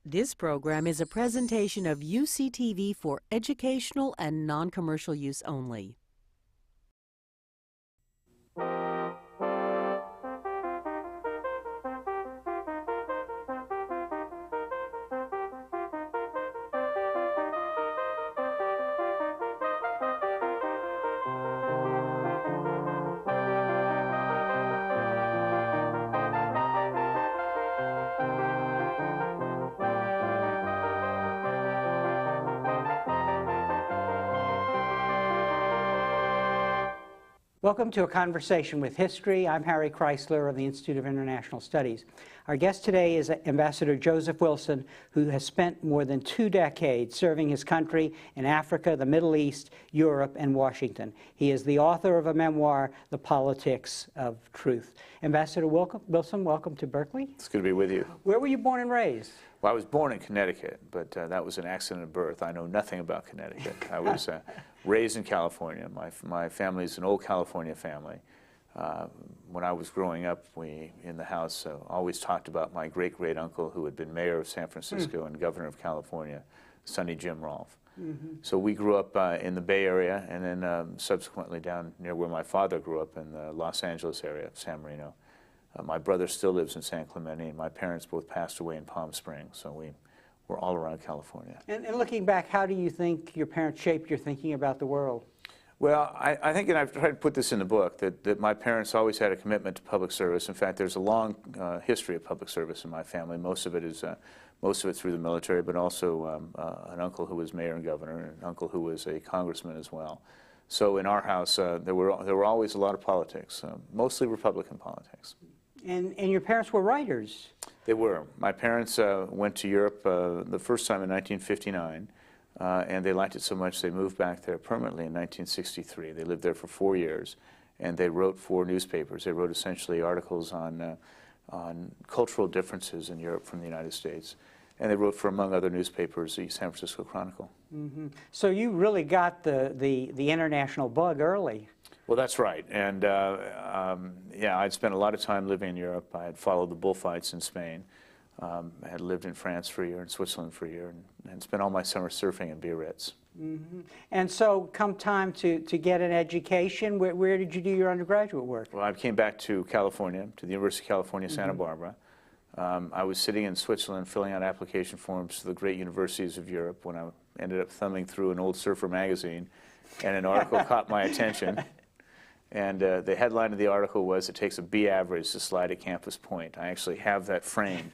This program is a presentation of UCTV for educational and non-commercial use only. Welcome to A Conversation with History. I'm Harry Kreisler of the Institute of International Studies. Our guest today is Ambassador Joseph Wilson, who has spent more than 2 decades serving his country in Africa, the Middle East, Europe, and Washington. He is the author of a memoir, The Politics of Truth. Ambassador Wilson, welcome to Berkeley. It's good to be with you. Where were you born and raised? Well, I was born in Connecticut, but that was an accident of birth. I know nothing about Connecticut. I was raised in California. My family is an old California family. When I was growing up, we, in the house, always talked about my great-great-uncle who had been mayor of San Francisco and governor of California, Sonny Jim Rolfe. So we grew up in the Bay Area and then subsequently down near where my father grew up in the Los Angeles area, San Marino. My brother still lives in San Clemente, and my parents both passed away in Palm Springs, so we're all around California. And looking back, how do you think your parents shaped your thinking about the world? Well, I think, and I've tried to put this in the book, that my parents always had a commitment to public service. In fact, there's a long history of public service in my family. Most of it through the military, but also an uncle who was mayor and governor, and an uncle who was a congressman as well. So in our house, there were always a lot of politics, mostly Republican politics. And your parents were writers. They were. My parents went to Europe the first time in 1959, and they liked it so much they moved back there permanently in 1963. They lived there for 4 years, and they wrote 4 newspapers. They wrote essentially articles on cultural differences in Europe from the United States. And they wrote for, among other newspapers, the San Francisco Chronicle. So you really got the international bug early. Well, that's right. And yeah, I'd spent a lot of time living in Europe. I had followed the bullfights in Spain. I had lived in France for a year, in Switzerland for a year, and spent all my summer surfing in Biarritz. And so come time to get an education, where did you do your undergraduate work? Well, I came back to California, to the University of California, Santa Barbara. I was sitting in Switzerland filling out application forms to the great universities of Europe when I ended up thumbing through an old surfer magazine, and an article caught my attention. And the headline of the article was, "It takes a B average to slide at Campus Point." I actually have that framed.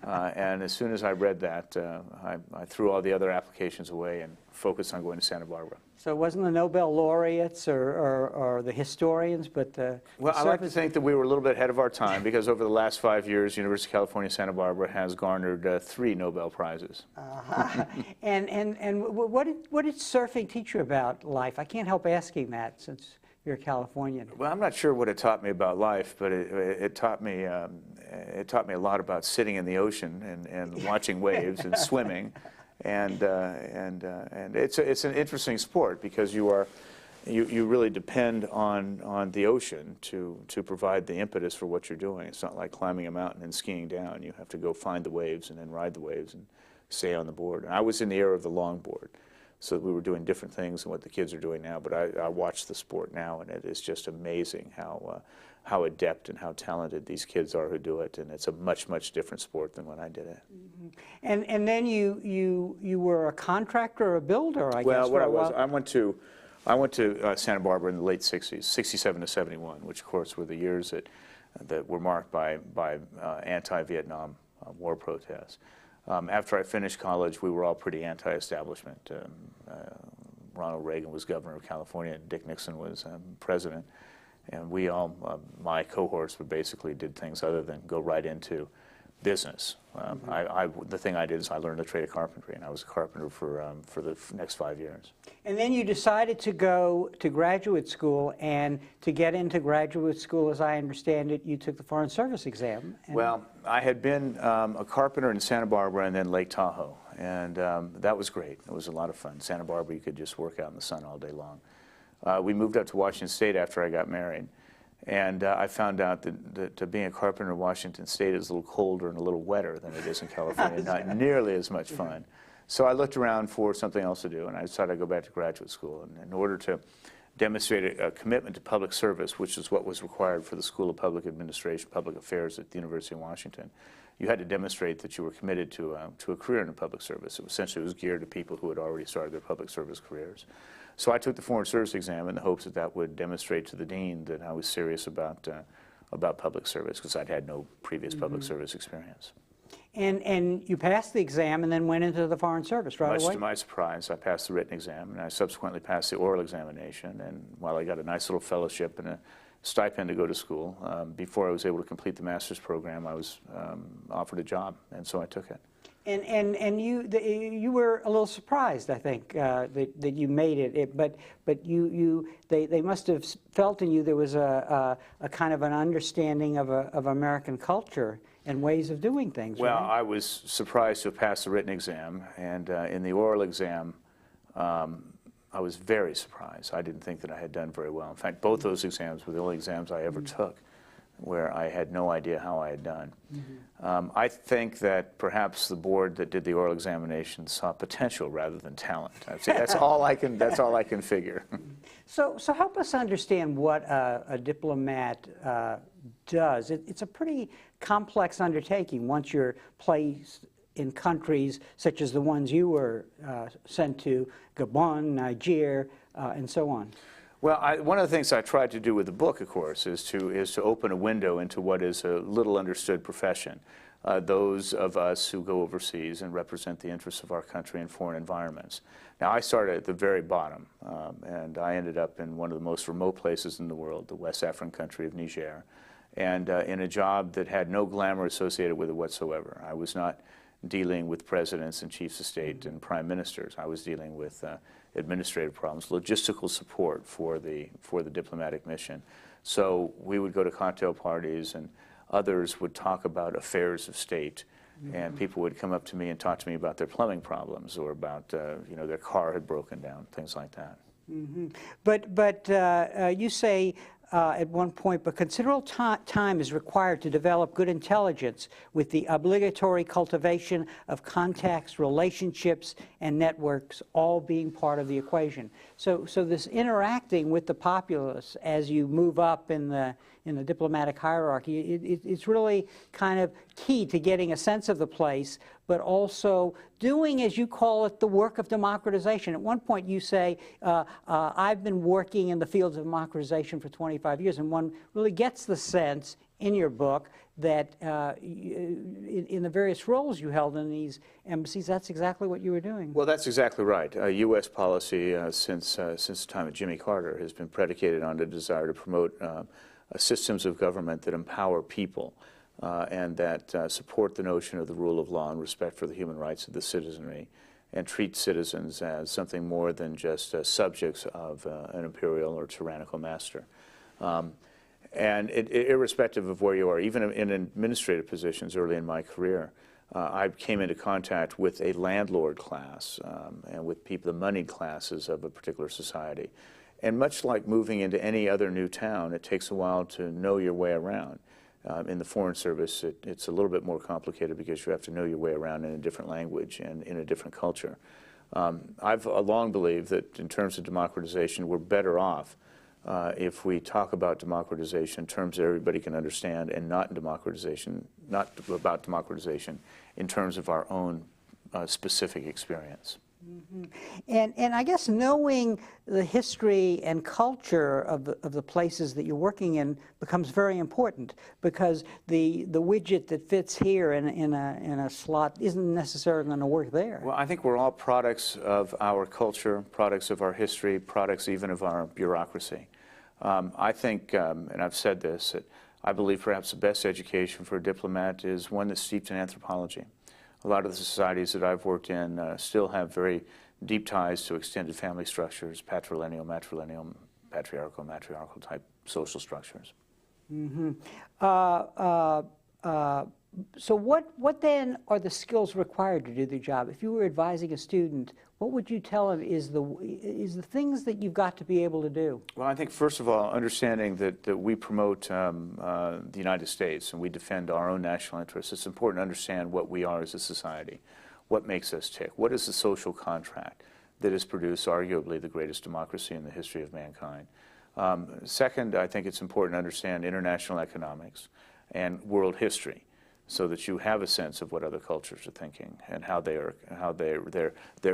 And as soon as I read that, I threw all the other applications away and focused on going to Santa Barbara. So it wasn't the Nobel laureates or the historians, but the Well, I like to think that we were a little bit ahead of our time, because over the last 5 years, University of California, Santa Barbara has garnered 3 Nobel Prizes. And what did surfing teach you about life? I can't help asking that since you're a Californian. Well, I'm not sure what it taught me about life, but it taught me a lot about sitting in the ocean and watching waves and swimming, and it's an interesting sport because you really depend on the ocean to provide the impetus for what you're doing. It's not like climbing a mountain and skiing down. You have to go find the waves and then ride the waves and stay on the board. And I was in the era of the longboard. So we were doing different things than what the kids are doing now, but I watch the sport now, and it is just amazing how adept and how talented these kids are who do it, and it's a much, much different sport than when I did it. And then you were a contractor or a builder, I guess. Well, what I was, I went to Santa Barbara in the late 60s, 67 to 71, which of course were the years that were marked by anti-Vietnam war protests. After I finished college, we were all pretty anti-establishment. Ronald Reagan was governor of California, and Dick Nixon was president. And we all, my cohorts, basically did things other than go right into business. The thing I did is I learned the trade of carpentry, and I was a carpenter for the next 5 years. And then you decided to go to graduate school, and to get into graduate school, as I understand it, you took the Foreign Service exam. Well, I had been a carpenter in Santa Barbara and then Lake Tahoe, and that was great. It was a lot of fun. Santa Barbara, you could just work out in the sun all day long. We moved up to Washington State after I got married, And I found out that being a carpenter in Washington State is a little colder and a little wetter than it is in California, not nearly as much fun. So I looked around for something else to do, and I decided I'd go back to graduate school. And in order to demonstrate a commitment to public service, which is what was required for the School of Public Administration, Public Affairs at the University of Washington, you had to demonstrate that you were committed to a career in the public service. Essentially, it was geared to people who had already started their public service careers. So I took the Foreign Service exam in the hopes that that would demonstrate to the dean that I was serious about public service, because I'd had no previous public service experience. And you passed the exam and then went into the Foreign Service right away? Much to my surprise, I passed the written exam, and I subsequently passed the oral examination. And while I got a nice little fellowship and a stipend to go to school, before I was able to complete the master's program, I was offered a job, and so I took it. And you were a little surprised, I think, that you made it. But they must have felt in you there was a kind of an understanding of American culture and ways of doing things. Well, right? I was surprised to have passed the written exam, and in the oral exam, I was very surprised. I didn't think that I had done very well. In fact, both those exams were the only exams I ever took where I had no idea how I had done. I think that perhaps the board that did the oral examination saw potential rather than talent. That's all I can figure. So help us understand what a diplomat does. It's a pretty complex undertaking once you're placed in countries such as the ones you were sent to, Gabon, Niger, and so on. Well, one of the things I tried to do with the book, of course, is to open a window into what is a little understood profession. Those of us who go overseas and represent the interests of our country in foreign environments. Now, I started at the very bottom, and I ended up in one of the most remote places in the world, the West African country of Niger, and in a job that had no glamour associated with it whatsoever. I was not dealing with presidents and chiefs of state and prime ministers. I was dealing with administrative problems, logistical support for the diplomatic mission. So we would go to cocktail parties, and others would talk about affairs of state, and people would come up to me and talk to me about their plumbing problems or about their car had broken down, things like that. But you say at one point, but considerable time is required to develop good intelligence with the obligatory cultivation of contacts, relationships, and networks all being part of the equation. So this interacting with the populace as you move up in the diplomatic hierarchy, it's really kind of key to getting a sense of the place, but also doing, as you call it, the work of democratization. At one point you say, I've been working in the fields of democratization for 25 years, and one really gets the sense in your book that in the various roles you held in these embassies, that's exactly what you were doing. Well, that's exactly right. U.S. policy since the time of Jimmy Carter has been predicated on the desire to promote systems of government that empower people and that support the notion of the rule of law and respect for the human rights of the citizenry, and treat citizens as something more than just subjects of an imperial or tyrannical master. And irrespective of where you are, even in administrative positions early in my career, I came into contact with a landlord class and with people, the moneyed classes of a particular society. And much like moving into any other new town, it takes a while to know your way around. In the Foreign Service, it's a little bit more complicated because you have to know your way around in a different language and in a different culture. I've long believed that in terms of democratization, we're better off if we talk about democratization in terms that everybody can understand, and not about democratization in terms of our own specific experience. And I guess knowing the history and culture of the places that you're working in becomes very important, because the widget that fits here in a slot isn't necessarily going to work there. Well, I think we're all products of our culture, products of our history, products even of our bureaucracy. I think, and I've said this, that I believe perhaps the best education for a diplomat is one that's steeped in anthropology. A lot of the societies that I've worked in still have very deep ties to extended family structures, patrilineal, matrilineal, patriarchal, matriarchal type social structures. So what then are the skills required to do the job? If you were advising a student, what would you tell them is the things that you've got to be able to do? Well, I think first of all, understanding that we promote the United States and we defend our own national interests, it's important to understand what we are as a society, what makes us tick, what is the social contract that has produced arguably the greatest democracy in the history of mankind. Second, I think it's important to understand international economics and world history, so that you have a sense of what other cultures are thinking and how they're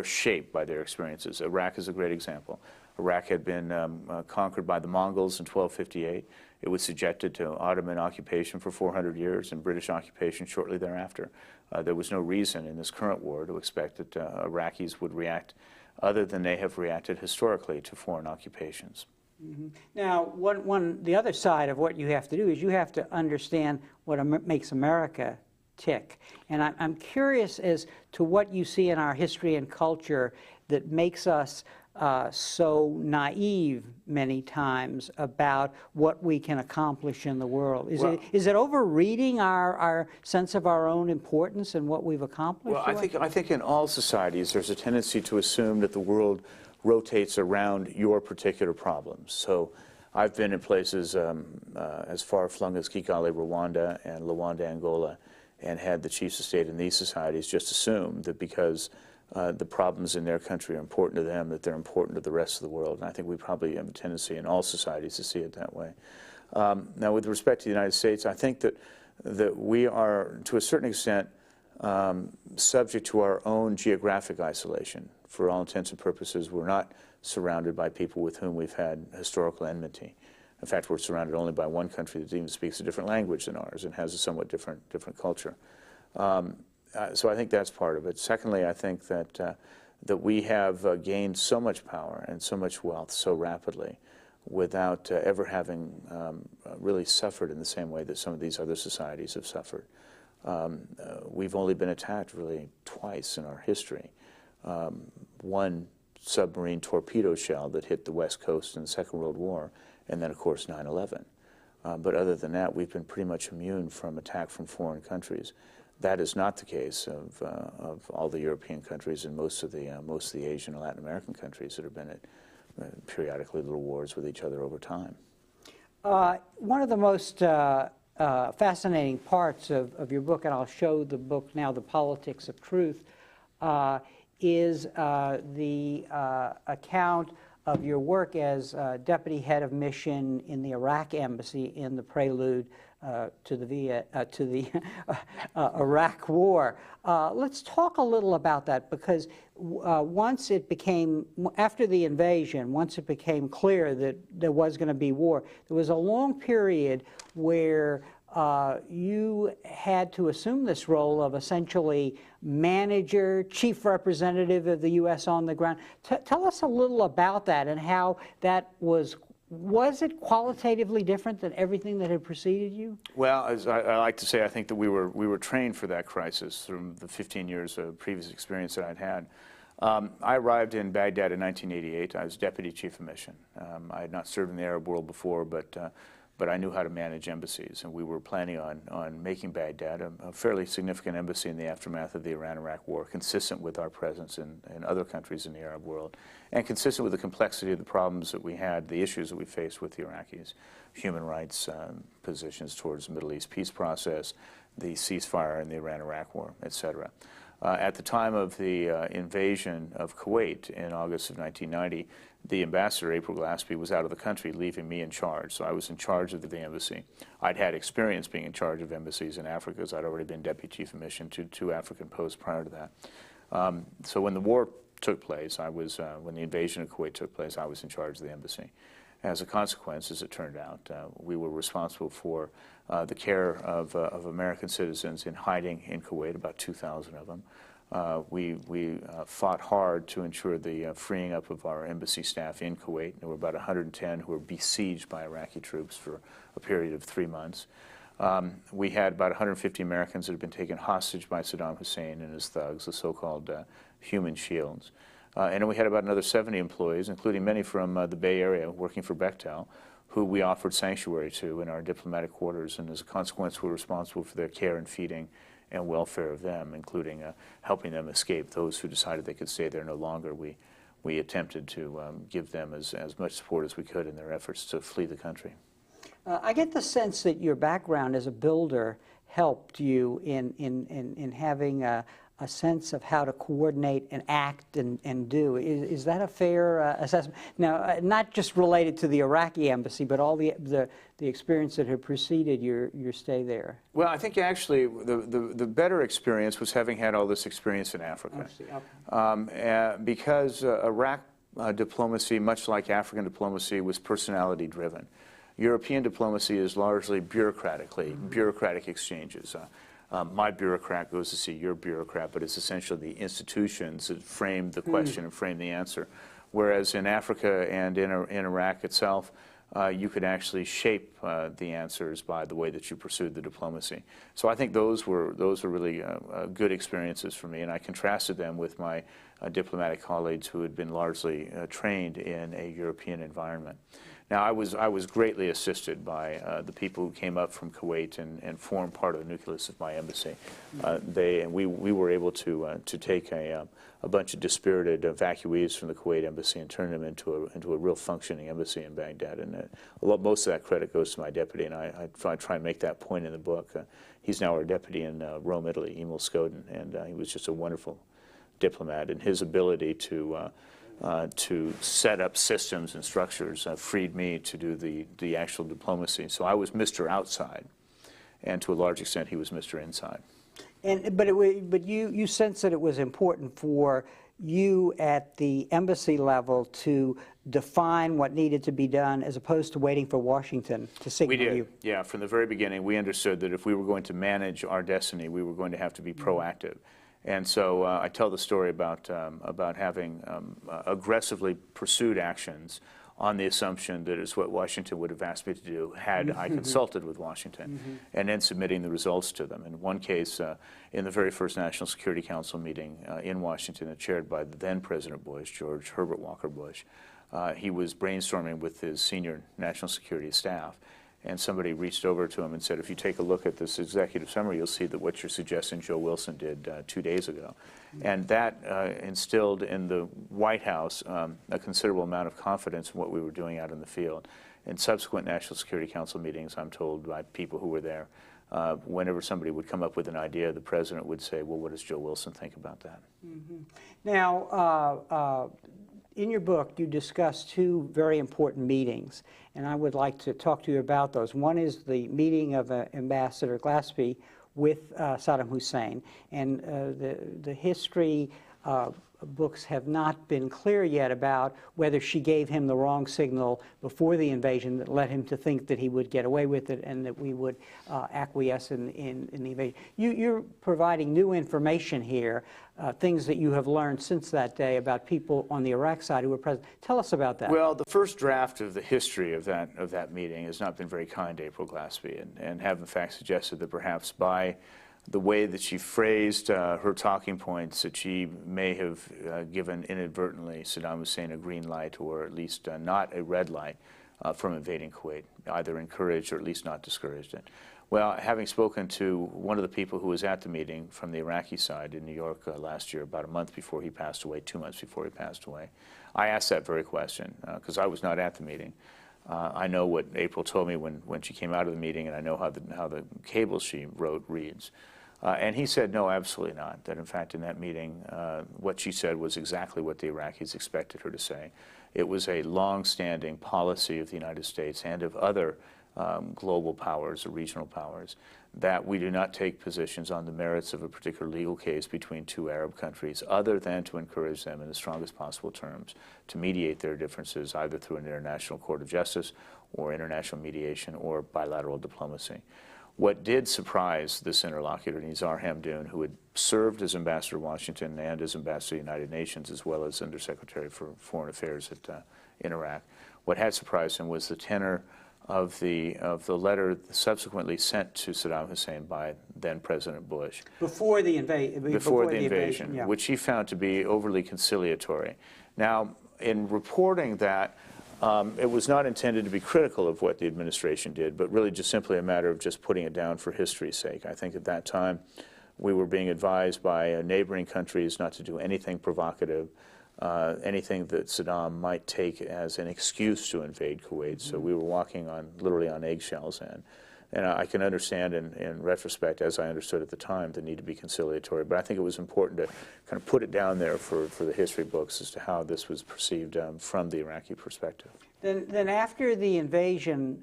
shaped by their experiences. Iraq is a great example. Iraq had been conquered by the Mongols in 1258. It was subjected to Ottoman occupation for 400 years and British occupation shortly thereafter. There was no reason in this current war to expect that Iraqis would react other than they have reacted historically to foreign occupations. Mm-hmm. Now, the other side of what you have to do is you have to understand what makes America tick. And I'm curious as to what you see in our history and culture that makes us so naive many times about what we can accomplish in the world. Is it overreading our sense of our own importance and what we've accomplished? Well, I think in all societies there's a tendency to assume that the world rotates around your particular problems. So I've been in places as far-flung as Kigali, Rwanda, and Luanda, Angola, and had the chiefs of state in these societies just assume that because the problems in their country are important to them, that they're important to the rest of the world. And I think we probably have a tendency in all societies to see it that way. Now, with respect to the United States, I think that we are, to a certain extent, subject to our own geographic isolation. For all intents and purposes, we're not surrounded by people with whom we've had historical enmity. In fact, we're surrounded only by one country that even speaks a different language than ours and has a somewhat different culture. So I think that's part of it. Secondly, I think that we have gained so much power and so much wealth so rapidly without ever having really suffered in the same way that some of these other societies have suffered. We've only been attacked really twice in our history. One submarine torpedo shell that hit the West Coast in the Second World War, and then, of course, 9/11. But other than that, we've been pretty much immune from attack from foreign countries. That is not the case of all the European countries and most of the Asian and Latin American countries that have been at periodically little wars with each other over time. One of the most fascinating parts of your book, and I'll show the book now, The Politics of Truth, is the account of your work as deputy head of mission in the Iraq embassy in the prelude to the Iraq War. Let's talk a little about that, because once it became, after the invasion, once it became clear that there was going to be war, there was a long period where you had to assume this role of essentially manager, chief representative of the U.S. on the ground. Tell us a little about that and how that was it qualitatively different than everything that had preceded you? Well, as I like to say, I think that we were trained for that crisis from the 15 years of previous experience that I'd had. I arrived in Baghdad in 1988. I was deputy chief of mission. I had not served in the Arab world before, but I knew how to manage embassies, and we were planning on making Baghdad a fairly significant embassy in the aftermath of the Iran-Iraq War, consistent with our presence in other countries in the Arab world, and consistent with the complexity of the problems that we had, the issues that we faced with the Iraqis, human rights positions towards the Middle East peace process, the ceasefire in the Iran-Iraq War, etc. At the time of the invasion of Kuwait in August of 1990, the ambassador, April Glaspie, was out of the country, leaving me in charge. So I was in charge of the embassy. I'd had experience being in charge of embassies in Africa, as I'd already been deputy chief of mission to 2 African posts prior to that. So when the war took place, when the invasion of Kuwait took place, I was in charge of the embassy. As a consequence, as it turned out, we were responsible for the care of American citizens in hiding in Kuwait, about 2,000 of them. We fought hard to ensure the freeing up of our embassy staff in Kuwait. There were about 110 who were besieged by Iraqi troops for a period of 3 months. We had about 150 Americans that had been taken hostage by Saddam Hussein and his thugs, the so-called human shields. And then we had about another 70 employees, including many from the Bay Area working for Bechtel, who we offered sanctuary to in our diplomatic quarters, and as a consequence, we're responsible for their care and feeding and welfare of them, including helping them escape. Those who decided they could stay there no longer, we attempted to give them as much support as we could in their efforts to flee the country. I get the sense that your background as a builder helped you in having a sense of how to coordinate and act and do. Is that a fair assessment? Now, not just related to the Iraqi embassy, but all the experience that had preceded your stay there. Well, I think actually the better experience was having had all this experience in Africa. Okay. Because Iraq diplomacy, much like African diplomacy, was personality driven. European diplomacy is largely bureaucratic exchanges. My bureaucrat goes to see your bureaucrat, but it's essentially the institutions that frame the question and frame the answer. Whereas in Africa and in Iraq itself, you could actually shape the answers by the way that you pursued the diplomacy. So I think those were really good experiences for me, and I contrasted them with my diplomatic colleagues who had been largely trained in a European environment. Now, I was greatly assisted by the people who came up from Kuwait and formed part of the nucleus of my embassy. We were able to take a bunch of dispirited evacuees from the Kuwait embassy and turn them into a real functioning embassy in Baghdad. And most of that credit goes to my deputy, and I try and make that point in the book. He's now our deputy in Rome, Italy, Emil Skoden, and he was just a wonderful diplomat, and his ability to set up systems and structures freed me to do the actual diplomacy. So I was Mr. Outside, and to a large extent he was Mr. Inside. But you sense that it was important for you at the embassy level to define what needed to be done as opposed to waiting for Washington to signal you. We did, yeah. From the very beginning, we understood that if we were going to manage our destiny, we were going to have to be proactive. And so I tell the story about having aggressively pursued actions on the assumption that it's what Washington would have asked me to do had I consulted with Washington, and then submitting the results to them. In one case, in the very first National Security Council meeting in Washington, chaired by the then President Bush, George Herbert Walker Bush, he was brainstorming with his senior national security staff. And somebody reached over to him and said, if you take a look at this executive summary, you'll see that what you're suggesting Joe Wilson did 2 days ago. And that instilled in the White House a considerable amount of confidence in what we were doing out in the field. In subsequent National Security Council meetings, I'm told by people who were there, whenever somebody would come up with an idea, the president would say, well, what does Joe Wilson think about that? Now, in your book, you discuss two very important meetings, and I would like to talk to you about those. One is the meeting of Ambassador Glaspie with Saddam Hussein, and the history books have not been clear yet about whether she gave him the wrong signal before the invasion that led him to think that he would get away with it and that we would acquiesce in the invasion. You're providing new information here, things that you have learned since that day about people on the Iraq side who were present. Tell us about that. Well, the first draft of the history of that meeting has not been very kind to April Glaspie, and have in fact suggested that perhaps by the way that she phrased her talking points, that she may have given inadvertently Saddam Hussein a green light, or at least not a red light from invading Kuwait, either encouraged or at least not discouraged it. Well, having spoken to one of the people who was at the meeting from the Iraqi side in New York last year, about a month before he passed away, 2 months before he passed away, I asked that very question because I was not at the meeting. I know what April told me when she came out of the meeting, and I know how the cable she wrote reads. And he said, no, absolutely not. That in fact in that meeting, what she said was exactly what the Iraqis expected her to say. It was a long-standing policy of the United States and of other global powers or regional powers that we do not take positions on the merits of a particular legal case between two Arab countries other than to encourage them in the strongest possible terms to mediate their differences either through an international court of justice or international mediation or bilateral diplomacy. What did surprise this interlocutor, Nizar Hamdoun, who had served as ambassador to Washington and as ambassador to the United Nations, as well as undersecretary for foreign affairs in Iraq, what had surprised him was the tenor of the letter subsequently sent to Saddam Hussein by then President Bush. Before the invasion, yeah. Which he found to be overly conciliatory. Now, in reporting that, It was not intended to be critical of what the administration did, but really just simply a matter of just putting it down for history's sake. I think at that time we were being advised by neighboring countries not to do anything provocative, anything that Saddam might take as an excuse to invade Kuwait. So we were walking on literally on eggshells, and I can understand in retrospect, as I understood at the time, the need to be conciliatory. But I think it was important to kind of put it down there for the history books as to how this was perceived from the Iraqi perspective. Then after the invasion,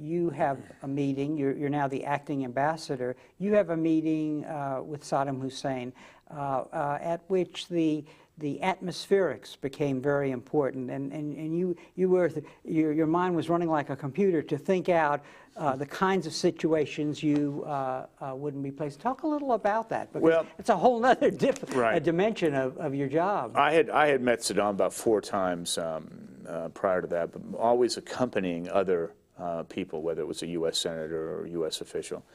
you have a meeting. You're now the acting ambassador. You have a meeting with Saddam Hussein at which the atmospherics became very important, and your mind was running like a computer to think out the kinds of situations you wouldn't be placed. Talk a little about that, because it's a whole other dimension of your job. I had met Saddam about 4 times prior to that, but always accompanying other people, whether it was a U.S. senator or a U.S. official.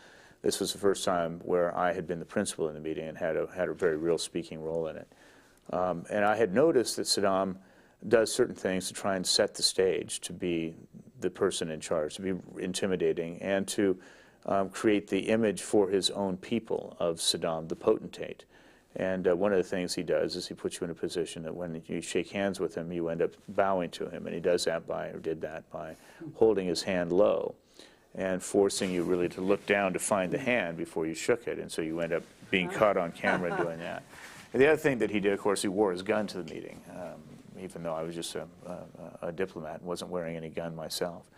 This was the first time where I had been the principal in the meeting and had a very real speaking role in it. And I had noticed that Saddam does certain things to try and set the stage to be the person in charge, to be intimidating, and to create the image for his own people of Saddam, the potentate. And one of the things he does is he puts you in a position that when you shake hands with him, you end up bowing to him. And he does that did that by holding his hand low and forcing you really to look down to find the hand before you shook it. And so you end up being caught on camera doing that. And the other thing that he did, of course, he wore his gun to the meeting, even though I was just a diplomat and wasn't wearing any gun myself.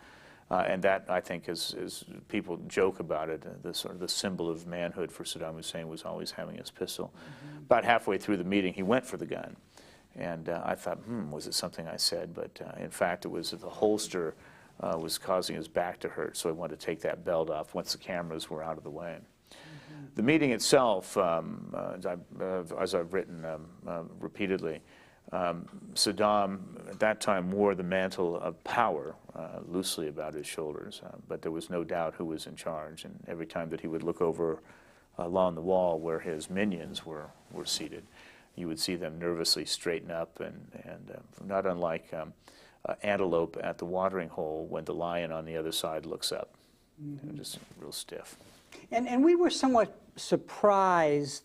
And that, I think, is people joke about it, the sort of the symbol of manhood for Saddam Hussein was always having his pistol. About halfway through the meeting, he went for the gun. And I thought, was it something I said? But in fact, it was that the holster was causing his back to hurt, so I wanted to take that belt off once the cameras were out of the way. The meeting itself, as I've written repeatedly, Saddam at that time wore the mantle of power loosely about his shoulders, but there was no doubt who was in charge. And every time that he would look over along the wall where his minions were seated, you would see them nervously straighten up, and not unlike antelope at the watering hole when the lion on the other side looks up, just real stiff. And we were somewhat surprised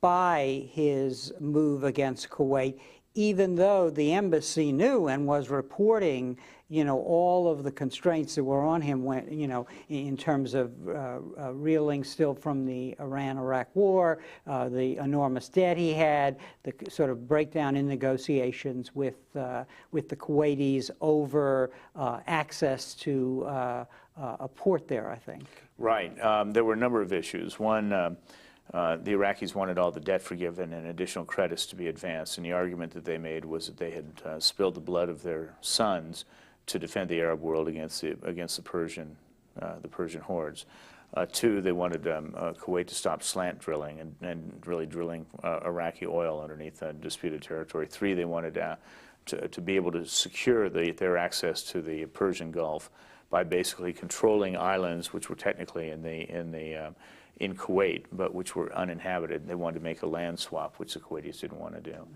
by his move against Kuwait, even though the embassy knew and was reporting, all of the constraints that were on him when, in terms of reeling still from the Iran-Iraq war, the enormous debt he had, the sort of breakdown in negotiations with the Kuwaitis over access to a port there, I think. Right. There were a number of issues. One, the Iraqis wanted all the debt forgiven and additional credits to be advanced, and the argument that they made was that they had spilled the blood of their sons to defend the Arab world against the Persian hordes. 2, they wanted Kuwait to stop slant drilling and really drilling Iraqi oil underneath disputed territory. 3, they wanted to be able to secure their access to the Persian Gulf by basically controlling islands which were technically in Kuwait, but which were uninhabited. They wanted to make a land swap, which the Kuwaitis didn't want to do.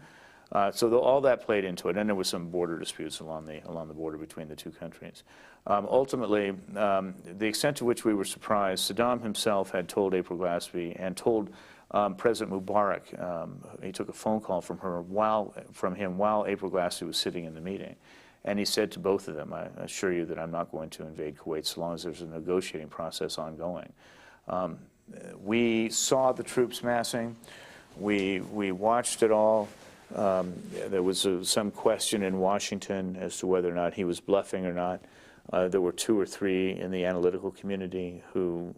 So all that played into it, and there were some border disputes along the border between the two countries. Ultimately, the extent to which we were surprised, Saddam himself had told April Glaspie and told President Mubarak, he took a phone call from him while April Glaspie was sitting in the meeting. And he said to both of them, I assure you that I'm not going to invade Kuwait so long as there's a negotiating process ongoing. We saw the troops massing. We watched it all. There was some question in Washington as to whether or not he was bluffing or not. There were 2 or 3 in the analytical community who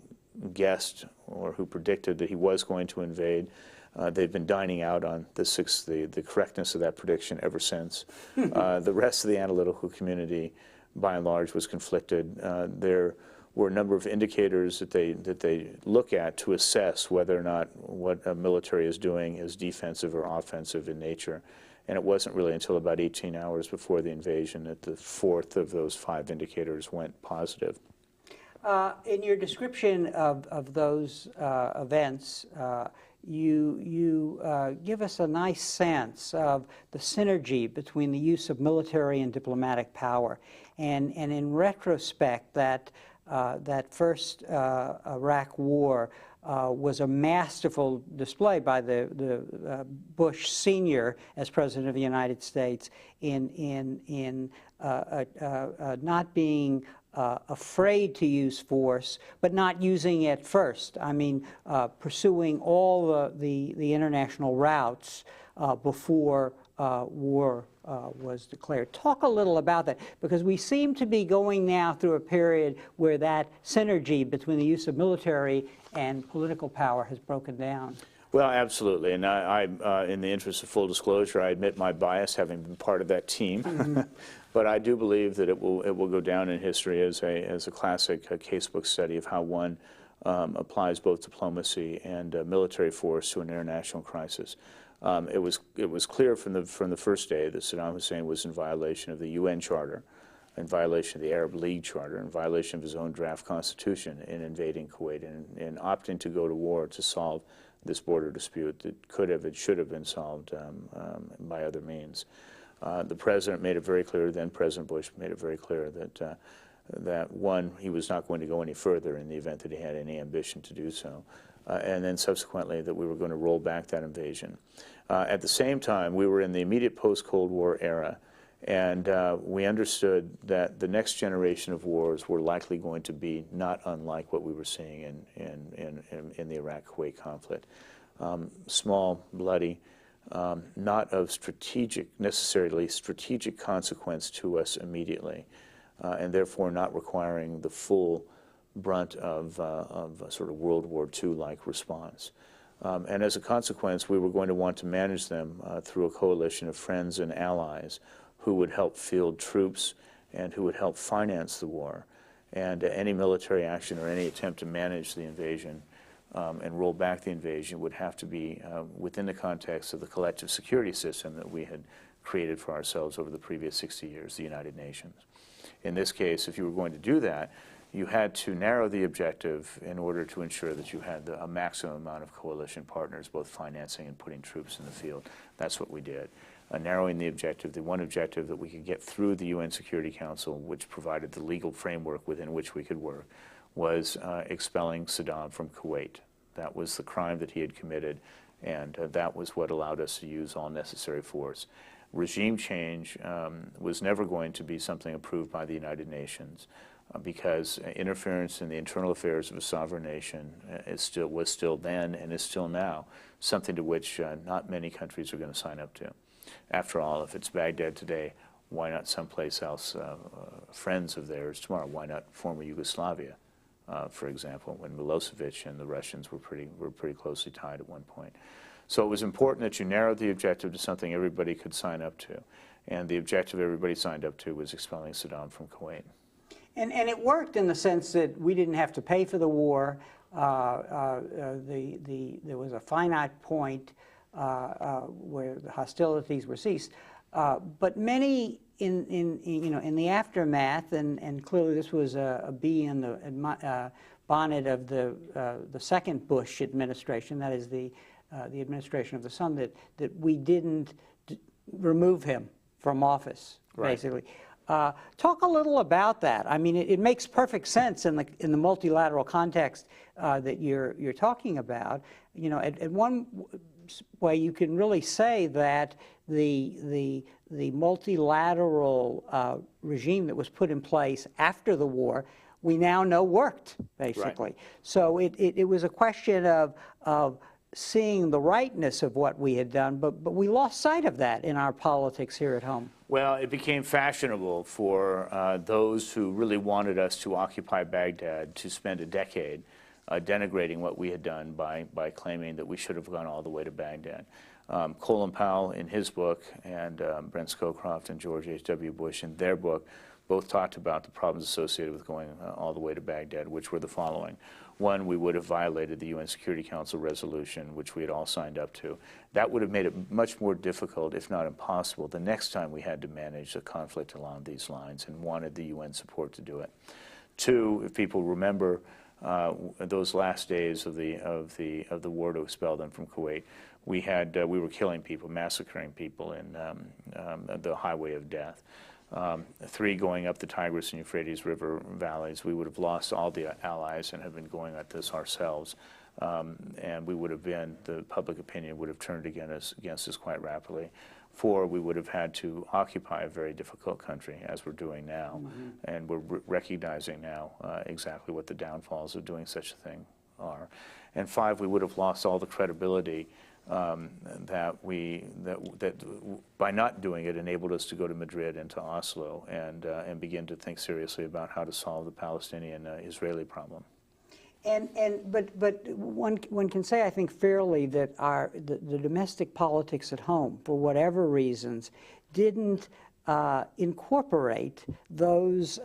guessed or who predicted that he was going to invade. They've been dining out on the correctness of that prediction ever since. The rest of the analytical community, by and large, was conflicted. There were a number of indicators that they look at to assess whether or not what a military is doing is defensive or offensive in nature. And it wasn't really until about 18 hours before the invasion that the 4th of those 5 indicators went positive. In your description of those events, you give us a nice sense of the synergy between the use of military and diplomatic power. And in retrospect, that first Iraq war was a masterful display by the Bush Sr. as President of the United States in not being afraid to use force, but not using it first. I mean, pursuing all the international routes before war was declared. Talk a little about that, because we seem to be going now through a period where that synergy between the use of military and political power has broken down. Well, absolutely, and I in the interest of full disclosure, I admit my bias, having been part of that team. Mm-hmm. But I do believe that it will go down in history as a classic casebook study of how one applies both diplomacy and military force to an international crisis. It was clear from the first day that Saddam Hussein was in violation of the UN Charter, in violation of the Arab League Charter, in violation of his own draft constitution in invading Kuwait and opting to go to war to solve this border dispute that could have and should have been solved by other means. The president made it very clear, then President Bush made it very clear that one, he was not going to go any further in the event that he had any ambition to do so, and then subsequently that we were going to roll back that invasion. At the same time, we were in the immediate post-Cold War era, and we understood that the next generation of wars were likely going to be not unlike what we were seeing in the Iraq-Kuwait conflict. Small, bloody, not of necessarily strategic consequence to us immediately, and therefore not requiring the full brunt of a sort of World War II-like response. And as a consequence, we were going to want to manage them through a coalition of friends and allies who would help field troops and who would help finance the war. And any military action or any attempt to manage the invasion and roll back the invasion would have to be within the context of the collective security system that we had created for ourselves over the previous 60 years, the United Nations. In this case, if you were going to do that, you had to narrow the objective in order to ensure that you had a maximum amount of coalition partners, both financing and putting troops in the field. That's what we did. Narrowing the objective, the one objective that we could get through the UN Security Council, which provided the legal framework within which we could work, was expelling Saddam from Kuwait. That was the crime that he had committed, and that was what allowed us to use all necessary force. Regime change was never going to be something approved by the United Nations because interference in the internal affairs of a sovereign nation was still then and is still now something to which not many countries are going to sign up to. After all, if it's Baghdad today, why not someplace else, friends of theirs tomorrow? Why not former Yugoslavia, for example, when Milosevic and the Russians were pretty closely tied at one point. So it was important that you narrowed the objective to something everybody could sign up to. And the objective everybody signed up to was expelling Saddam from Kuwait. And it worked in the sense that we didn't have to pay for the war. There was a finite point where the hostilities were ceased. But many in the aftermath, and clearly this was a bee in the bonnet of the second Bush administration, that is the administration of the son, that we didn't remove him from office, right. Basically. Talk a little about that. I mean, it makes perfect sense in the multilateral context that you're talking about. You know, at one way, you can really say that the multilateral regime that was put in place after the war, we now know worked, basically. Right. So it was a question of seeing the rightness of what we had done, but we lost sight of that in our politics here at home. Well, it became fashionable for those who really wanted us to occupy Baghdad to spend a decade denigrating what we had done by claiming that we should have gone all the way to Baghdad. Colin Powell in his book and Brent Scowcroft and George H.W. Bush in their book both talked about the problems associated with going all the way to Baghdad, which were the following. One, we would have violated the UN Security Council resolution, which we had all signed up to. That would have made it much more difficult, if not impossible, the next time we had to manage a conflict along these lines and wanted the UN support to do it. Two, if people remember, those last days of the war to expel them from Kuwait, we were killing people, massacring people in the highway of death. 3, going up the Tigris and Euphrates River valleys, we would have lost all the allies and have been going at this ourselves. And we would have been, the public opinion would have turned against us quite rapidly. 4, we would have had to occupy a very difficult country, as we're doing now. Mm-hmm. And we're recognizing now exactly what the downfalls of doing such a thing are. And 5, we would have lost all the credibility that by not doing it enabled us to go to Madrid and to Oslo and begin to think seriously about how to solve the Palestinian-Israeli problem. But one can say, I think, fairly that the domestic politics at home, for whatever reasons, didn't incorporate those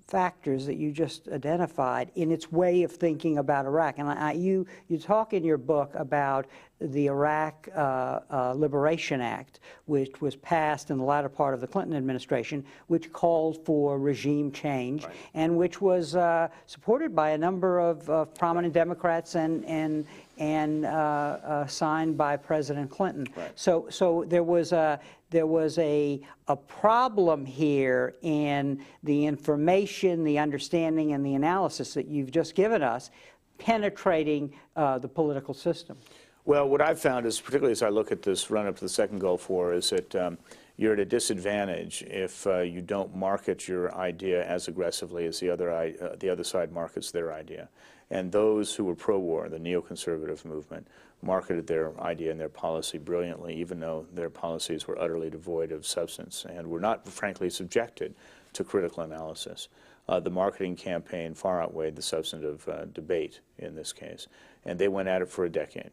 factors that you just identified in its way of thinking about Iraq. And you talk in your book about the Iraq Liberation Act, which was passed in the latter part of the Clinton administration, which called for regime change, right, and which was supported by a number of prominent Democrats and signed by President Clinton. Right. So there was a problem here in the information, the understanding, and the analysis that you've just given us, penetrating the political system. Well, what I've found is, particularly as I look at this run-up to the second Gulf War, is that you're at a disadvantage if you don't market your idea as aggressively as the other side markets their idea. And those who were pro-war, the neoconservative movement, marketed their idea and their policy brilliantly, even though their policies were utterly devoid of substance and were not, frankly, subjected to critical analysis. The marketing campaign far outweighed the substantive debate in this case, and they went at it for a decade.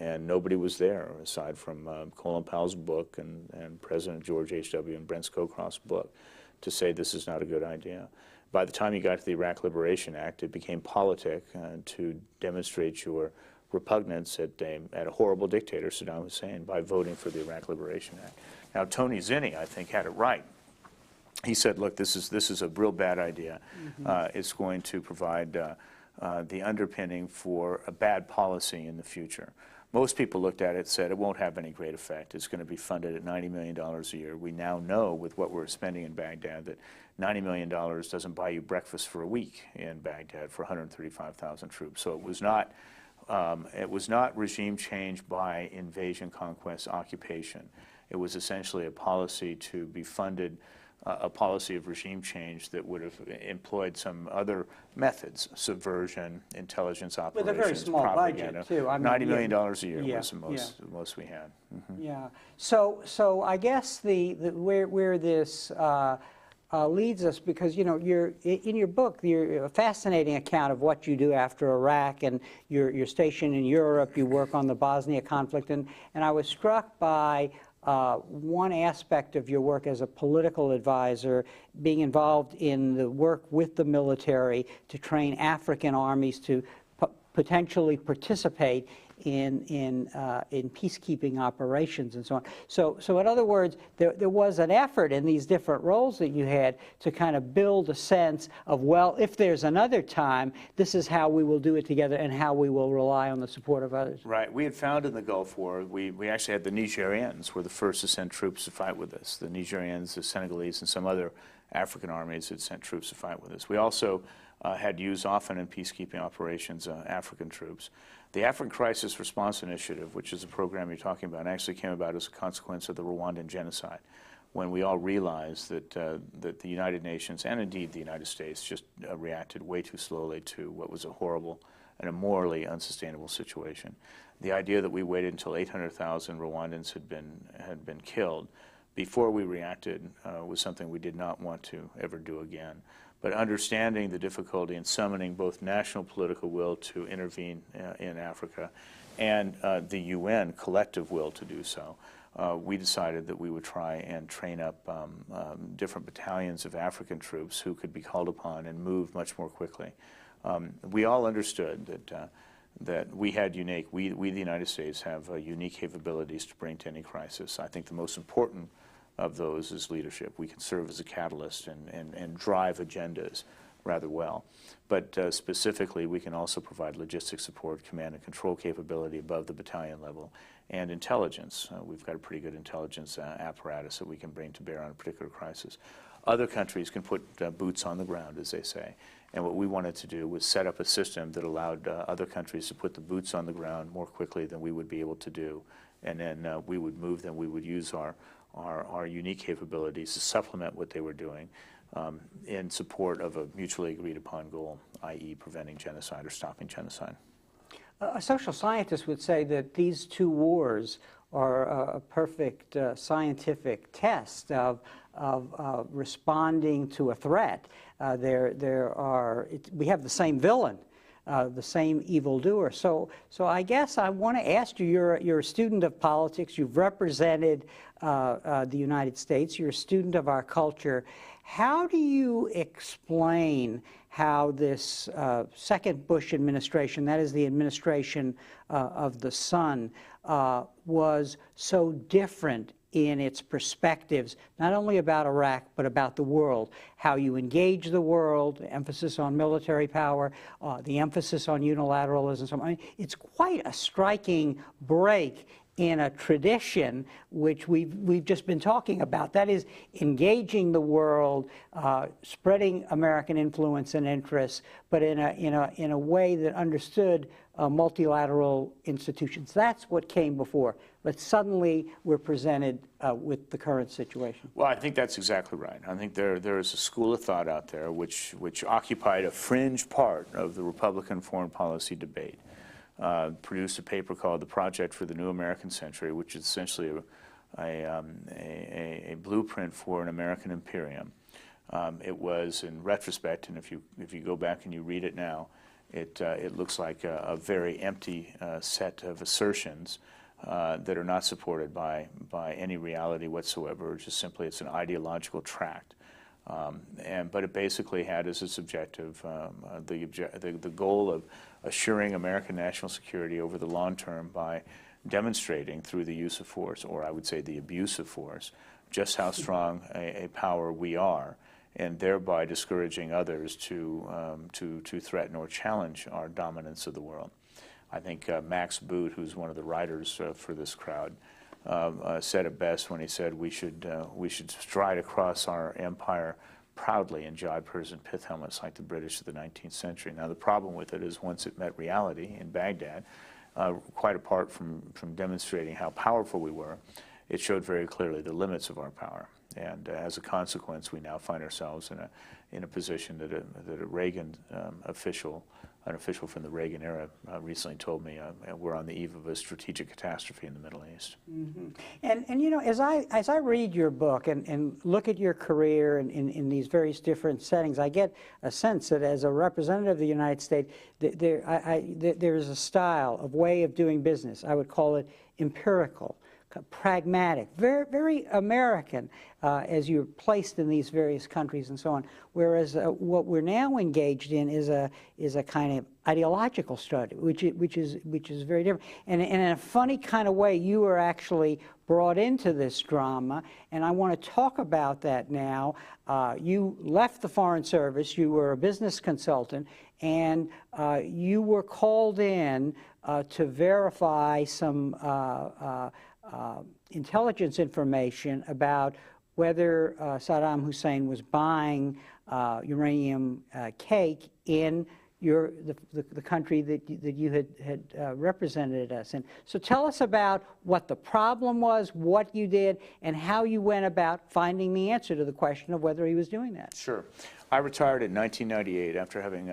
And nobody was there, aside from Colin Powell's book and President George H.W. and Brent Scowcroft's book, to say this is not a good idea. By the time you got to the Iraq Liberation Act, it became politic to demonstrate your repugnance at a horrible dictator, Saddam Hussein, by voting for the Iraq Liberation Act. Now, Tony Zinni, I think, had it right. He said, look, this is a real bad idea. Mm-hmm. It's going to provide the underpinning for a bad policy in the future. Most people looked at it and said it won't have any great effect. It's going to be funded at $90 million a year. We now know, with what we're spending in Baghdad, that $90 million doesn't buy you breakfast for a week in Baghdad for 135,000 troops. So it was not regime change by invasion, conquest, occupation. It was essentially a policy to be funded, a policy of regime change that would have employed some other methods: subversion, intelligence operations, with a very small propaganda. Budget too. I mean, $90 million a year was the most we had. Mm-hmm. Yeah. So I guess where this leads us, because you're in your book, you're a fascinating account of what you do after Iraq, and you're stationed in Europe. You work on the Bosnia conflict, and I was struck by one aspect of your work as a political advisor, being involved in the work with the military to train African armies to potentially participate in peacekeeping operations and so on. So in other words, there was an effort in these different roles that you had to kind of build a sense of, well, if there's another time, this is how we will do it together and how we will rely on the support of others. Right. We had found in the Gulf War, we actually had the Nigerians were the first to send troops to fight with us. The Nigerians, the Senegalese, and some other African armies had sent troops to fight with us. We also had used often in peacekeeping operations African troops. The African Crisis Response Initiative, which is the program you're talking about, actually came about as a consequence of the Rwandan genocide, when we all realized that the United Nations, and indeed the United States, just reacted way too slowly to what was a horrible and a morally unsustainable situation. The idea that we waited until 800,000 Rwandans had been killed before we reacted was something we did not want to ever do again. But understanding the difficulty in summoning both national political will to intervene in Africa and the UN collective will to do so, we decided that we would try and train up different battalions of African troops who could be called upon and move much more quickly. We all understood that we had we the United States, have unique capabilities to bring to any crisis. I think the most important of those is leadership. We can serve as a catalyst and drive agendas, rather well. But specifically, we can also provide logistics support, command and control capability above the battalion level, and intelligence. We've got a pretty good intelligence apparatus that we can bring to bear on a particular crisis. Other countries can put boots on the ground, as they say. And what we wanted to do was set up a system that allowed other countries to put the boots on the ground more quickly than we would be able to do. And then we would move them. We would use our unique capabilities to supplement what they were doing in support of a mutually agreed upon goal, i.e. preventing genocide or stopping genocide. A social scientist would say that these two wars are a perfect scientific test of responding to a threat. We have the same villain, the same evildoer. So I guess I want to ask you, you're a student of politics, you've represented the United States, you're a student of our culture. How do you explain how this second Bush administration, that is the administration of the son, was so different in its perspectives, not only about Iraq, but about the world, how you engage the world, the emphasis on military power, the emphasis on unilateralism. So, I mean, it's quite a striking break in a tradition which we've just been talking about. That is engaging the world, spreading American influence and interests, but in a way that understood multilateral institutions. That's what came before. But suddenly we're presented with the current situation. Well, I think that's exactly right. I think there is a school of thought out there which occupied a fringe part of the Republican foreign policy debate. Produced a paper called The Project for the New American Century, which is essentially a blueprint for an American imperium. It was, in retrospect, and if you go back and you read it now, it looks like a very empty set of assertions that are not supported by any reality whatsoever. Just simply, it's an ideological tract. But it basically had as its objective the goal of assuring American national security over the long term by demonstrating through the use of force, or I would say the abuse of force, just how strong a power we are, and thereby discouraging others to threaten or challenge our dominance of the world. I think Max Boot, who's one of the writers for this crowd, said it best when he said we should stride across our empire proudly in jodhpurs and pith helmets like the British of the 19th century. Now the problem with it is once it met reality in Baghdad, quite apart from demonstrating how powerful we were, it showed very clearly the limits of our power. And as a consequence, we now find ourselves in a position that a Reagan an official from the Reagan era recently told me we're on the eve of a strategic catastrophe in the Middle East. Mm-hmm. And you know, as I read your book and look at your career in these various different settings, I get a sense that as a representative of the United States, there is a style, a way of doing business. I would call it empirical, pragmatic, very, very American as you're placed in these various countries and so on. Whereas what we're now engaged in is a kind of ideological study, which is very different. And in a funny kind of way, you were actually brought into this drama, and I want to talk about that now. You left the Foreign Service. You were a business consultant, and you were called in to verify some intelligence information about whether Saddam Hussein was buying uranium cake in the country that you had represented us in. So tell us about what the problem was, what you did, and how you went about finding the answer to the question of whether he was doing that. Sure. I retired in 1998 after having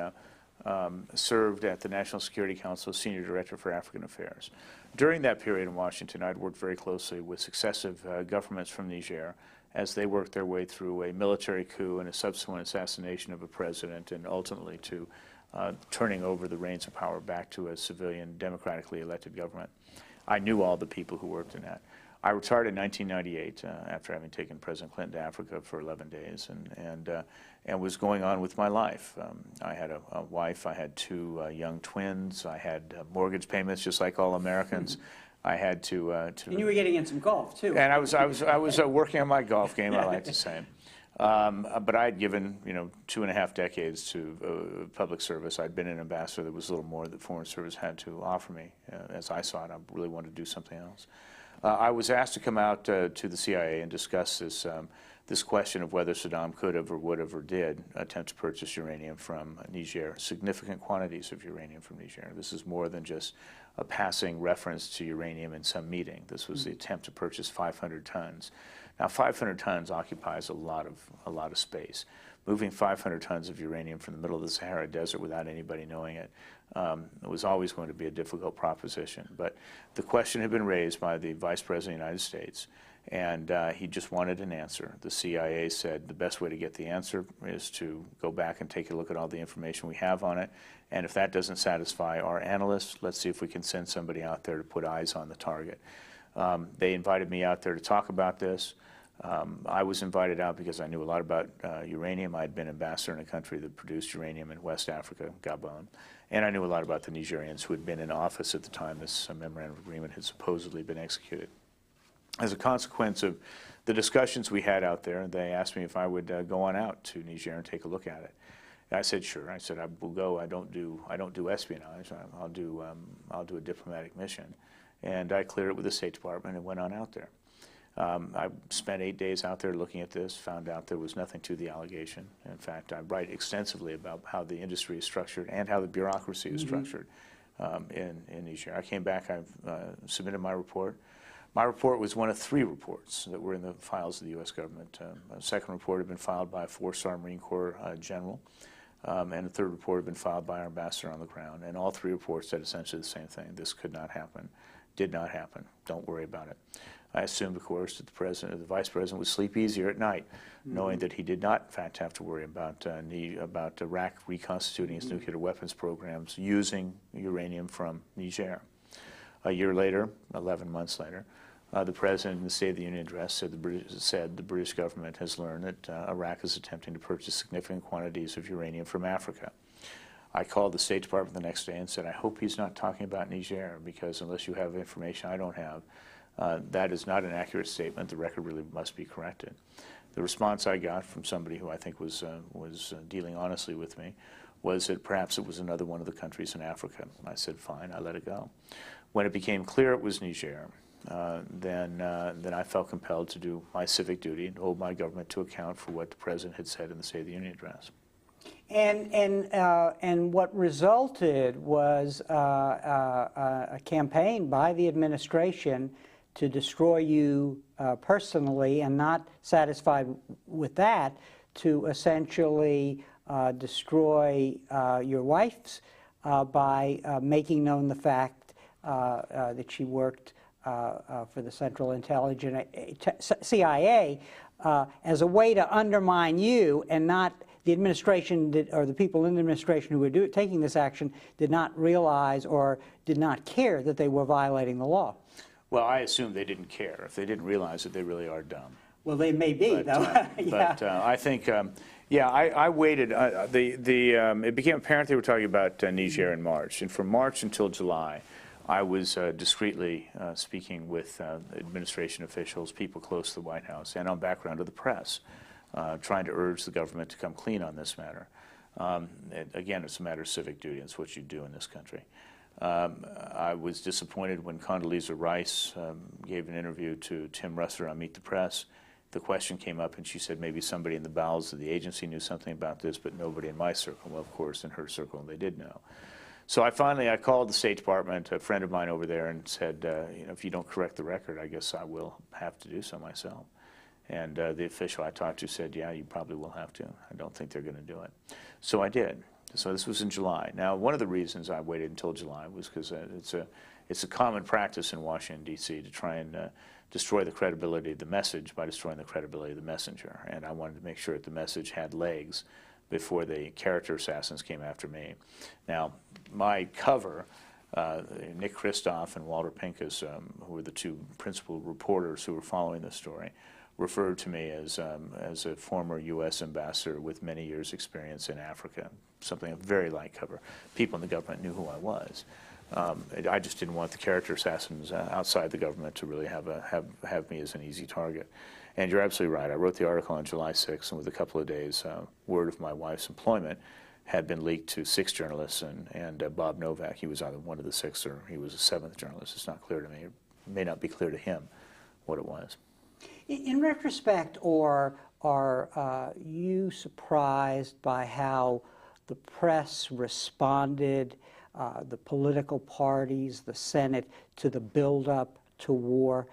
served at the National Security Council as Senior Director for African Affairs. During that period in Washington, I'd worked very closely with successive governments from Niger as they worked their way through a military coup and a subsequent assassination of a president, and ultimately to turning over the reins of power back to a civilian, democratically elected government. I knew all the people who worked in that. I retired in 1998 after having taken President Clinton to Africa for 11 days and was going on with my life. I had a wife, I had two young twins, I had mortgage payments just like all Americans. I had to. And you were getting in some golf too. And I was working on my golf game, I like to say. But I had given, 2.5 decades to public service. I'd been an ambassador. There was a little more that Foreign Service had to offer me. As I saw it, I really wanted to do something else. I was asked to come out to the CIA and discuss this question of whether Saddam could have or would have or did attempt to purchase uranium from Niger, significant quantities of uranium from Niger. This is more than just a passing reference to uranium in some meeting. This was the attempt to purchase 500 tons. Now, 500 tons occupies a lot of space. Moving 500 tons of uranium from the middle of the Sahara Desert without anybody knowing it was always going to be a difficult proposition. But the question had been raised by the Vice President of the United States, and he just wanted an answer. The CIA said the best way to get the answer is to go back and take a look at all the information we have on it, and if that doesn't satisfy our analysts, let's see if we can send somebody out there to put eyes on the target. They invited me out there to talk about this. I was invited out because I knew a lot about uranium. I had been ambassador in a country that produced uranium in West Africa, Gabon, and I knew a lot about the Nigerians who had been in office at the time this memorandum of agreement had supposedly been executed. As a consequence of the discussions we had out there, they asked me if I would go on out to Niger and take a look at it. And I said, sure. I said, I will go. I don't do espionage. I'll do a diplomatic mission. And I cleared it with the State Department and went on out there. I spent 8 days out there looking at this, found out there was nothing to the allegation. In fact, I write extensively about how the industry is structured and how the bureaucracy is structured in Niger. I came back, I submitted my report. My report was one of 3 reports that were in the files of the U.S. government. A second report had been filed by a 4-star Marine Corps general, and a third report had been filed by our ambassador on the ground. And all 3 reports said essentially the same thing. This could not happen, did not happen, don't worry about it. I assumed, of course, that the vice president would sleep easier at night, knowing that he did not, in fact, have to worry about Iraq reconstituting its nuclear weapons programs using uranium from Niger. A year later, 11 months later, the president in the State of the Union address said the British government has learned that Iraq is attempting to purchase significant quantities of uranium from Africa. I called the State Department the next day and said, I hope he's not talking about Niger, because unless you have information I don't have, that is not an accurate statement. The record really must be corrected. The response I got from somebody who I think was dealing honestly with me was that perhaps it was another one of the countries in Africa. I said, fine, I let it go. When it became clear it was Niger, then I felt compelled to do my civic duty and hold my government to account for what the president had said in the State of the Union address. And what resulted was a campaign by the administration to destroy you personally, and not satisfied with that, to essentially destroy your wife's by making known the fact that she worked for the Central Intelligence CIA as a way to undermine you, and not the administration or the people in the administration who were taking this action did not realize or did not care that they were violating the law. Well, I assume they didn't care. If they didn't realize it, they really are dumb. Well, they may be, but, though. Yeah. But I think, yeah, I waited. It became apparent they were talking about Niger in March. And from March until July, I was discreetly speaking with administration officials, people close to the White House, and on background of the press, trying to urge the government to come clean on this matter. Again, it's a matter of civic duty. It's what you do in this country. I was disappointed when Condoleezza Rice gave an interview to Tim Russert on Meet the Press. The question came up, and she said maybe somebody in the bowels of the agency knew something about this, but nobody in my circle. Well, of course, in her circle, they did know. So I called the State Department, a friend of mine over there, and said, if you don't correct the record, I guess I will have to do so myself. And the official I talked to said, yeah, you probably will have to. I don't think they're going to do it. So I did. So this was in July. Now, one of the reasons I waited until July was because it's a common practice in Washington, D.C. to try and destroy the credibility of the message by destroying the credibility of the messenger. And I wanted to make sure that the message had legs before the character assassins came after me. Now, my cover, Nick Kristof and Walter Pincus, who were the 2 principal reporters who were following this story, referred to me as a former U.S. ambassador with many years' experience in Africa, something a very light cover. People in the government knew who I was. I just didn't want the character assassins outside the government to really have me as an easy target. And you're absolutely right. I wrote the article on July 6th, and with a couple of days, word of my wife's employment had been leaked to 6 journalists, and Bob Novak, he was either one of the 6 or he was a 7th journalist. It's not clear to me. It may not be clear to him what it was. In retrospect, or are you surprised by how the press responded, the political parties, the Senate, to the buildup to war?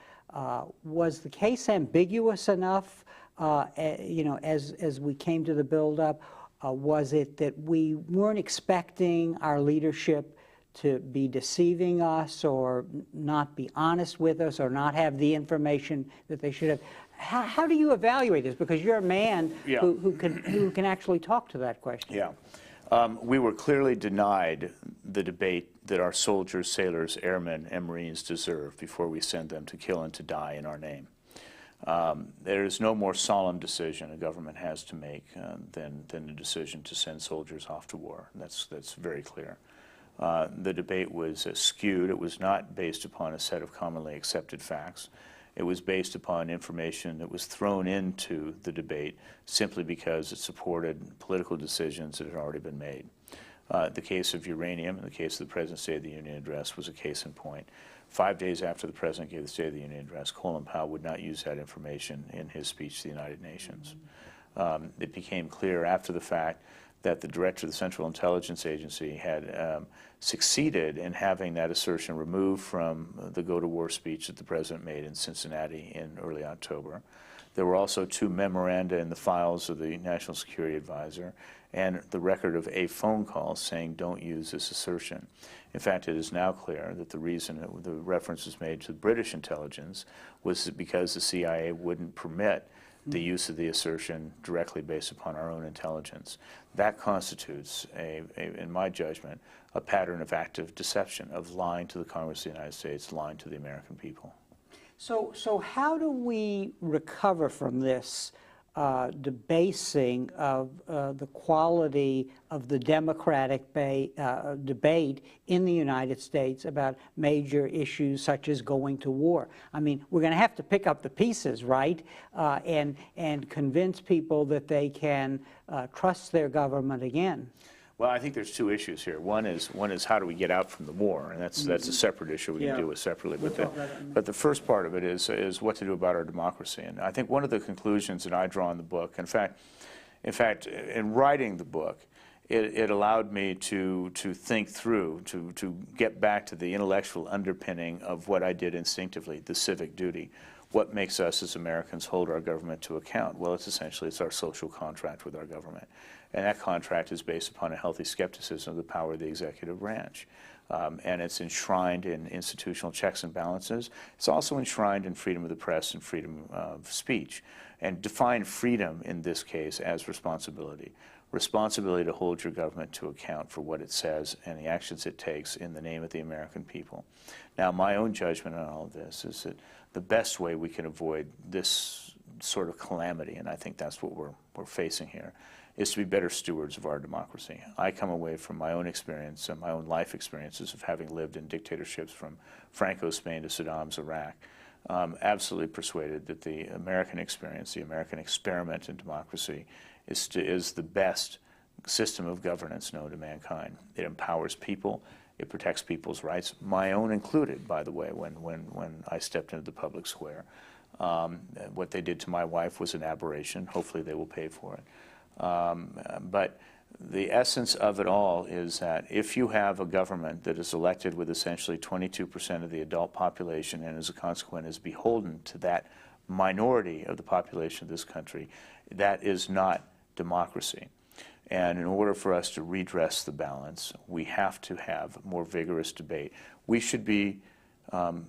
Was the case ambiguous enough, as we came to the buildup? Was it that we weren't expecting our leadership to be deceiving us, or not be honest with us, or not have the information that they should have? How do you evaluate this? Because you're a man who can actually talk to that question. Yeah. We were clearly denied the debate that our soldiers, sailors, airmen, and Marines deserve before we send them to kill and to die in our name. There is no more solemn decision a government has to make than the decision to send soldiers off to war. That's very clear. The debate was skewed. It was not based upon a set of commonly accepted facts. It was based upon information that was thrown into the debate simply because it supported political decisions that had already been made. The case of uranium, in the case of the President's State of the Union address, was a case in point. 5 days after the President gave the State of the Union address, Colin Powell would not use that information in his speech to the United Nations. It became clear after the fact that the director of the Central Intelligence Agency had succeeded in having that assertion removed from the go-to-war speech that the President made in Cincinnati in early October. There were also 2 memoranda in the files of the National Security Advisor and the record of a phone call saying don't use this assertion. In fact, it is now clear that the reason the reference was made to the British intelligence was because the CIA wouldn't permit the use of the assertion directly based upon our own intelligence. That constitutes, in my judgment, a pattern of active deception, of lying to the Congress of the United States, lying to the American people. So how do we recover from this debasing of the quality of the democratic debate in the United States about major issues such as going to war? I mean, we're going to have to pick up the pieces, right, and convince people that they can trust their government again. Well, I think there's 2 issues here. One is how do we get out from the war, and that's a separate issue we can deal with separately. But the first part of it is what to do about our democracy. And I think one of the conclusions that I draw in the book, in fact, in writing the book, it allowed me to think through, to get back to the intellectual underpinning of what I did instinctively, the civic duty. What makes us as Americans hold our government to account? Well, it's our social contract with our government. And that contract is based upon a healthy skepticism of the power of the executive branch. And it's enshrined in institutional checks and balances. It's also enshrined in freedom of the press and freedom of speech. And define freedom in this case as responsibility. Responsibility to hold your government to account for what it says and the actions it takes in the name of the American people. Now, my own judgment on all of this is that the best way we can avoid this sort of calamity, and I think that's what we're facing here, is to be better stewards of our democracy. I come away from my own experience and my own life experiences of having lived in dictatorships from Franco's Spain to Saddam's Iraq, absolutely persuaded that the American experience, the American experiment in democracy, is the best system of governance known to mankind. It empowers people. It protects people's rights, my own included, by the way, when I stepped into the public square. What they did to my wife was an aberration. Hopefully they will pay for it. But the essence of it all is that if you have a government that is elected with essentially 22% of the adult population and as a consequence is beholden to that minority of the population of this country, that is not democracy. And in order for us to redress the balance, we have to have more vigorous debate. We should be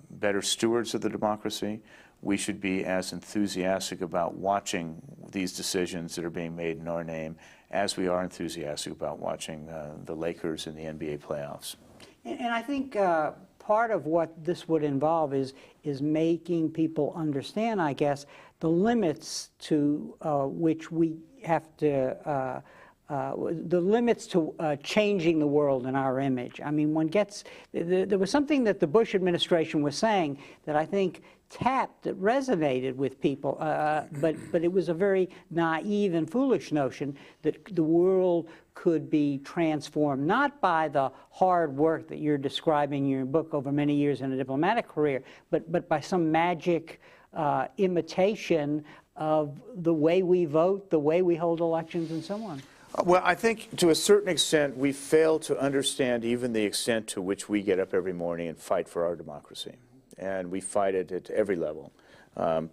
better stewards of the democracy. We should be as enthusiastic about watching these decisions that are being made in our name as we are enthusiastic about watching the Lakers in the NBA playoffs. And I think part of what this would involve is making people understand, I guess, the limits to which we have to the limits to changing the world in our image. I mean, there was something that the Bush administration was saying that I think that resonated with people, but it was a very naive and foolish notion that the world could be transformed, not by the hard work that you're describing in your book over many years in a diplomatic career, but by some magic imitation of the way we vote, the way we hold elections, and so on. Well, I think to a certain extent we fail to understand even the extent to which we get up every morning and fight for our democracy. And we fight it at every level.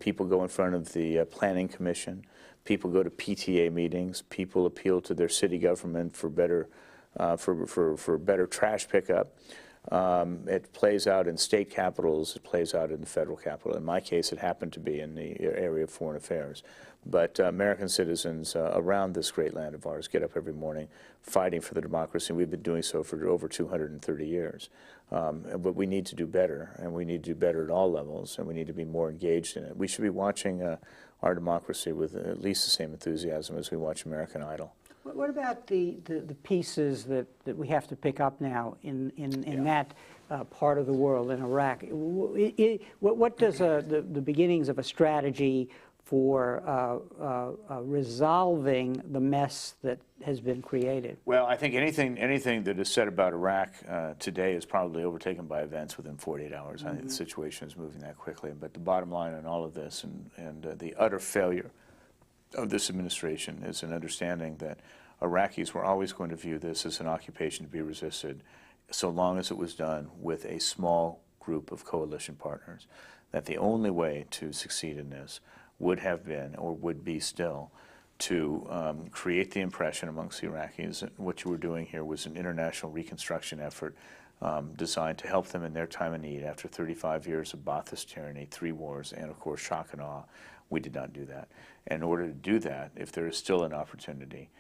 People go in front of the Planning Commission. People go to PTA meetings. People appeal to their city government for better trash pickup. It plays out in state capitals. It plays out in the federal capital. In my case, it happened to be in the area of foreign affairs. But American citizens around this great land of ours get up every morning fighting for the democracy. We've been doing so for over 230 years. But we need to do better, and we need to do better at all levels, and we need to be more engaged in it. We should be watching our democracy with at least the same enthusiasm as we watch American Idol. What about the pieces that we have to pick up now in that part of the world, in Iraq? What does the beginnings of a strategy for resolving the mess that has been created? Well, I think anything that is said about Iraq today is probably overtaken by events within 48 hours. I think the situation is moving that quickly. But the bottom line on all of this and the utter failure of this administration is an understanding that Iraqis were always going to view this as an occupation to be resisted so long as it was done with a small group of coalition partners, that the only way to succeed in this would have been, or would be still, to create the impression amongst the Iraqis that what you were doing here was an international reconstruction effort designed to help them in their time of need after 35 years of Ba'athist tyranny, 3 wars, and of course shock and awe. We did not do that. In order to do that, if there is still an opportunity,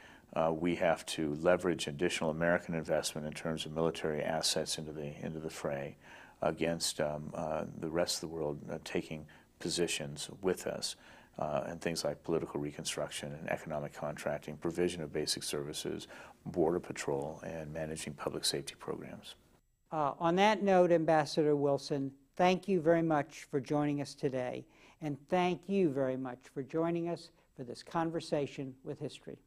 we have to leverage additional American investment in terms of military assets into the fray against the rest of the world taking positions with us, and things like political reconstruction and economic contracting, provision of basic services, border patrol, and managing public safety programs. On that note, Ambassador Wilson, thank you very much for joining us today, and thank you very much for joining us for this conversation with history.